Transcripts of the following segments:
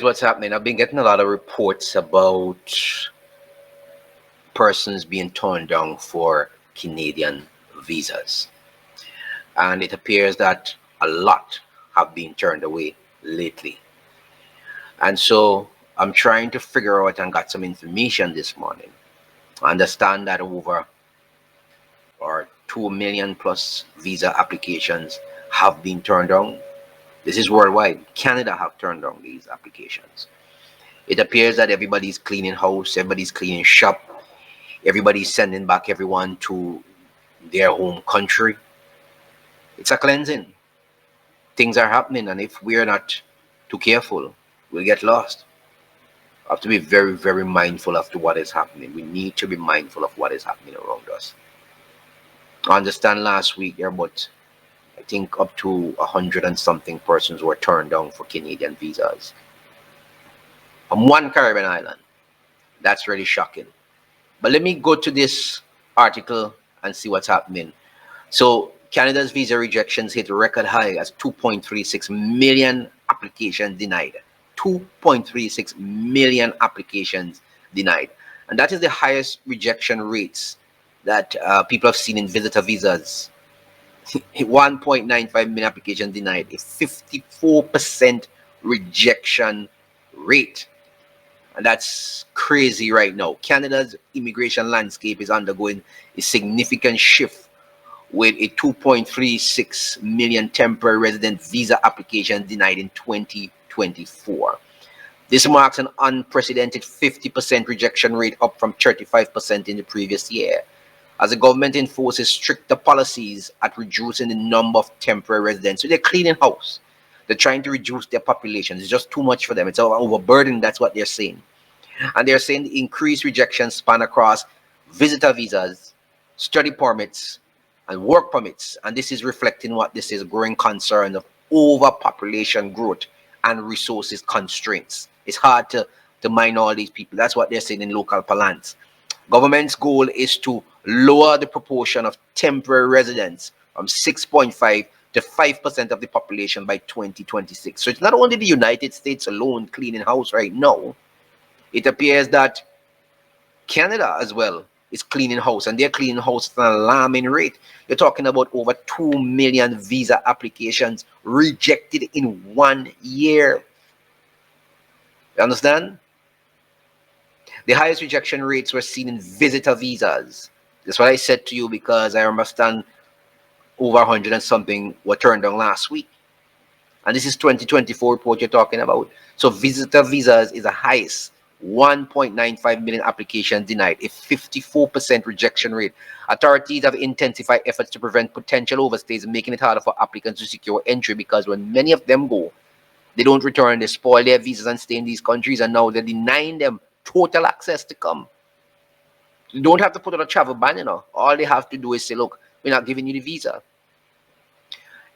What's happening? I've been getting a lot of reports about persons being turned down for Canadian visas, and it appears that a lot have been turned away lately. And so I'm trying to figure out and got some information this morning. I understand that over or 2 million plus visa applications have been turned down. This is worldwide. Canada have turned down these applications. It appears that everybody's cleaning house, everybody's cleaning shop, everybody's sending back everyone to their home country. It's a cleansing. Things are happening, and if we're not too careful, we'll get lost. We have to be very, very mindful of to what is happening. We need to be mindful of what is happening around us. I understand last week there were about, I think, up to 100 and something persons were turned down for Canadian visas from one Caribbean island. That's really shocking. But let me go to this article and see what's happening. So Canada's visa rejections hit a record high as 2.36 million applications denied. 2.36 million applications denied. And that is the highest rejection rates that people have seen in visitor visas. 1.95 million applications denied, a 54% rejection rate. And that's crazy right now. Canada's immigration landscape is undergoing a significant shift with a 2.36 million temporary resident visa applications denied in 2024. This marks an unprecedented 50% rejection rate, up from 35% in the previous year, as the government enforces stricter policies at reducing the number of temporary residents. So they're cleaning house. They're trying to reduce their population. It's just too much for them. It's overburdened. That's what they're saying. And they're saying the increased rejection span across visitor visas, study permits, and work permits. And this is reflecting what this is: growing concern of overpopulation growth and resources constraints. It's hard to mine all these people. That's what they're saying in local parlance. Government's goal is to lower the proportion of temporary residents from 6.5 to 5% of the population by 2026. So it's not only the United States alone cleaning house right now. It appears that Canada as well is cleaning house, and they're cleaning house at an alarming rate. You're talking about over 2 million visa applications rejected in 1 year. You understand? The highest rejection rates were seen in visitor visas. That's what I said to you, because I understand over 100 and something were turned down last week. And this is 2024 report you're talking about. So visitor visas is the highest. 1.95 million applications denied, a 54% rejection rate. Authorities have intensified efforts to prevent potential overstays, making it harder for applicants to secure entry, because when many of them go, they don't return, they spoil their visas and stay in these countries, and now they're denying them total access to come. You don't have to put on a travel ban, All they have to do is say, look, we're not giving you the visa.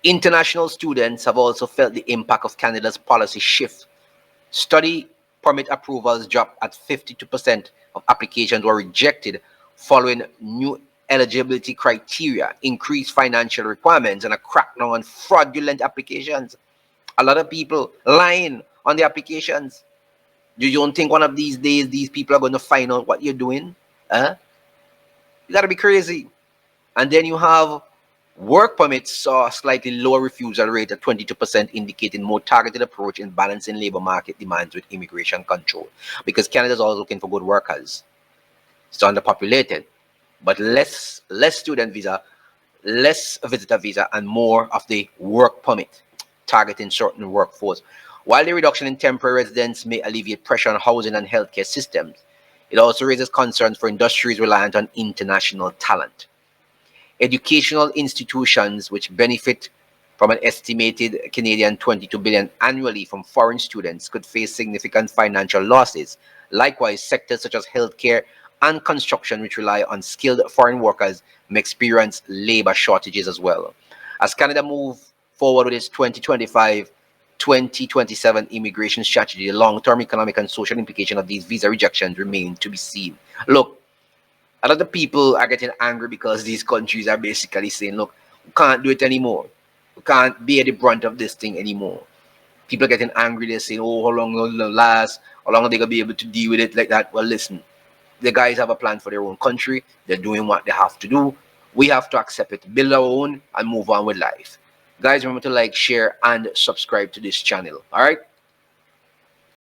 International students have also felt the impact of Canada's policy shift. Study permit approvals dropped at 52% of applications were rejected following new eligibility criteria, increased financial requirements, and a crackdown on fraudulent applications. A lot of people lying on the applications. You don't think one of these days these people are going to find out what you're doing? Huh? You got to be crazy. And then you have work permits saw a slightly lower refusal rate at 22%, indicating more targeted approach in balancing labor market demands with immigration control. Because Canada is always looking for good workers. It's underpopulated, but less student visa, less visitor visa, and more of the work permit targeting certain workforce. While the reduction in temporary residents may alleviate pressure on housing and healthcare systems, it also raises concerns for industries reliant on international talent. Educational institutions, which benefit from an estimated Canadian 22 billion annually from foreign students, could face significant financial losses. Likewise, sectors such as healthcare and construction, which rely on skilled foreign workers, may experience labor shortages as well. As Canada moves forward with its 2025-2027 immigration strategy, the long-term economic and social implication of these visa rejections remain to be seen. Look, a lot of people are getting angry because these countries are basically saying, look, we can't do it anymore. We can't bear the brunt of this thing anymore. People getting angry. They're saying, oh, how long will it last? How long are they going to be able to deal with it like that? Well, listen, the guys have a plan for their own country. They're doing what they have to do. We have to accept it, build our own, and move on with life. Guys, remember to like, share, and subscribe to this channel. All right?